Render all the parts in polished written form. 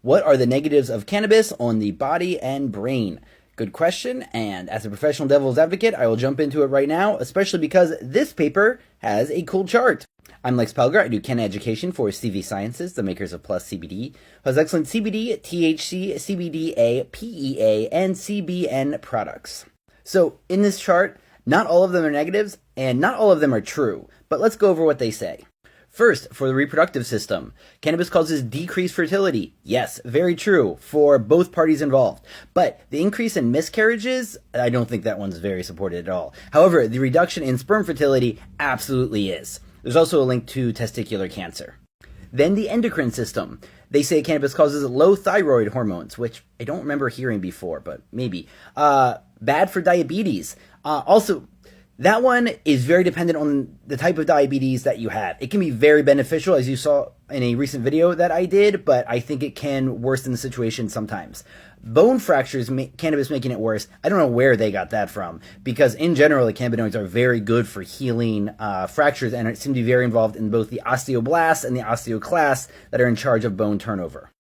What are the negatives of cannabis on the body and brain? Good question, and as a professional devil's advocate, I will jump into it right now, especially because this paper has a cool chart. I'm Lex Pelger. I do Canna education for CV Sciences, the makers of Plus CBD, who has excellent CBD, THC, CBDA, PEA, and CBN products. So in this chart, not all of them are negatives, and not all of them are true, but let's go over what they say. First, for the reproductive system, cannabis causes decreased fertility. Yes, very true for both parties involved. But the increase in miscarriages, I don't think that one's very supported at all. However, the reduction in sperm fertility absolutely is. There's also a link to testicular cancer. Then the endocrine system. They say cannabis causes low thyroid hormones, which I don't remember hearing before, but maybe. Bad for diabetes. Also, that one is very dependent on the type of diabetes that you have. It can be very beneficial, as you saw in a recent video that I did, but I think it can worsen the situation sometimes. Bone fractures, cannabis making it worse. I don't know where they got that from, because in general, the cannabinoids are very good for healing fractures, and it seems to be very involved in both the osteoblasts and the osteoclasts that are in charge of bone turnover.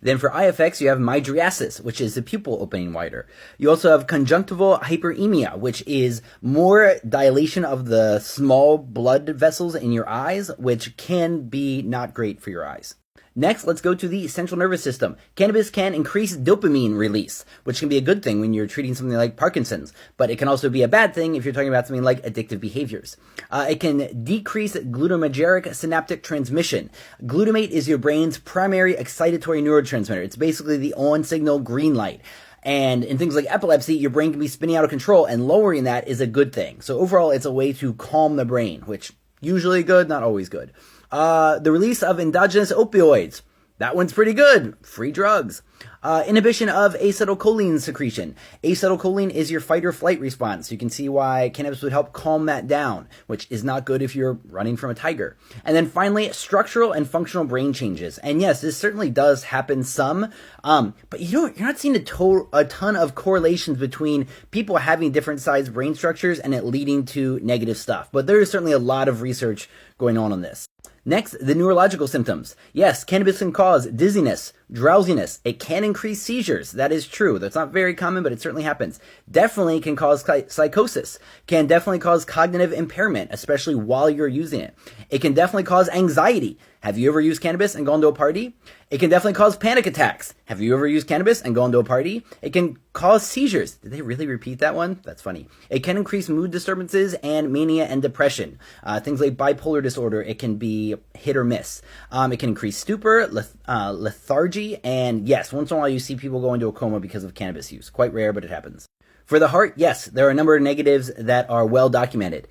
Then for eye effects, you have mydriasis, which is the pupil opening wider. You also have conjunctival hyperemia, which is more dilation of the small blood vessels in your eyes, which can be not great for your eyes. Next, let's go to the central nervous system. Cannabis can increase dopamine release, which can be a good thing when you're treating something like Parkinson's, but it can also be a bad thing if you're talking about something like addictive behaviors. It can decrease glutamatergic synaptic transmission. Glutamate is your brain's primary excitatory neurotransmitter. It's basically the on signal green light. And in things like epilepsy, your brain can be spinning out of control, and lowering that is a good thing. So overall, it's a way to calm the brain, which usually good, not always good. The release of endogenous opioids. That one's pretty good. Free drugs. Inhibition of acetylcholine secretion. Acetylcholine is your fight or flight response. You can see why cannabis would help calm that down, which is not good if you're running from a tiger. And then finally, structural and functional brain changes. And yes, this certainly does happen some, but you're not seeing a ton of correlations between people having different sized brain structures and it leading to negative stuff. But there is certainly a lot of research going on this. Next, the neurological symptoms. Yes, cannabis can cause dizziness, drowsiness. It can increase seizures. That is true. That's not very common, but it certainly happens. Definitely can cause psychosis. Can definitely cause cognitive impairment, especially while you're using it. It can definitely cause anxiety. Have you ever used cannabis and gone to a party? It can definitely cause panic attacks. Have you ever used cannabis and gone to a party? It can cause seizures. Did they really repeat that one? That's funny. It can increase mood disturbances and mania and depression. Things like bipolar disorder, it can be hit or miss. It can increase stupor, lethargy, and yes, once in a while you see people go into a coma because of cannabis use. Quite rare, but it happens. For the heart, yes, there are a number of negatives that are well documented.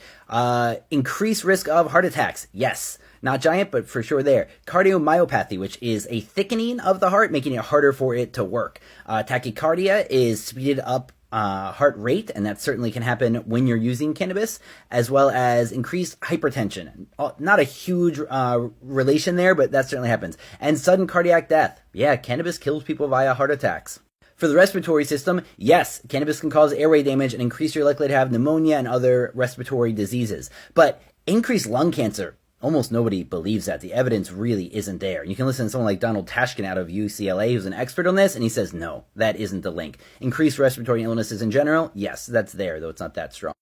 Increased risk of heart attacks, yes. Not giant, but for sure there. Cardiomyopathy, which is a thickening of the heart, making it harder for it to work. Tachycardia is speeded up heart rate, and that certainly can happen when you're using cannabis, as well as increased hypertension. Not a huge relation there, but that certainly happens. And sudden cardiac death. Yeah, cannabis kills people via heart attacks. For the respiratory system, yes, cannabis can cause airway damage and increase your likelihood to have pneumonia and other respiratory diseases. But increased lung cancer, almost nobody believes that. The evidence really isn't there. You can listen to someone like Donald Tashkin out of UCLA, who's an expert on this, and he says, no, that isn't the link. Increased respiratory illnesses in general, yes, that's there, though it's not that strong.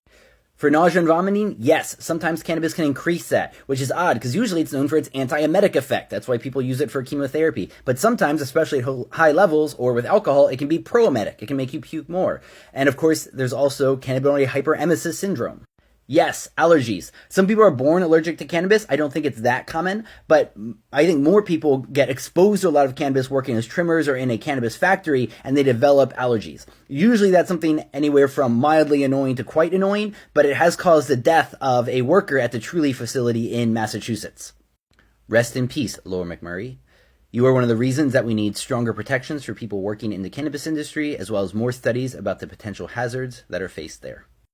For nausea and vomiting, yes, sometimes cannabis can increase that, which is odd, because usually it's known for its antiemetic effect. That's why people use it for chemotherapy. But sometimes, especially at high levels or with alcohol, it can be proemetic. It can make you puke more. And of course, there's also cannabinoid hyperemesis syndrome. Yes, allergies. Some people are born allergic to cannabis. I don't think it's that common, but I think more people get exposed to a lot of cannabis working as trimmers or in a cannabis factory, and they develop allergies. Usually that's something anywhere from mildly annoying to quite annoying, but it has caused the death of a worker at the Trulieve facility in Massachusetts. Rest in peace, Laura McMurray. You are one of the reasons that we need stronger protections for people working in the cannabis industry, as well as more studies about the potential hazards that are faced there.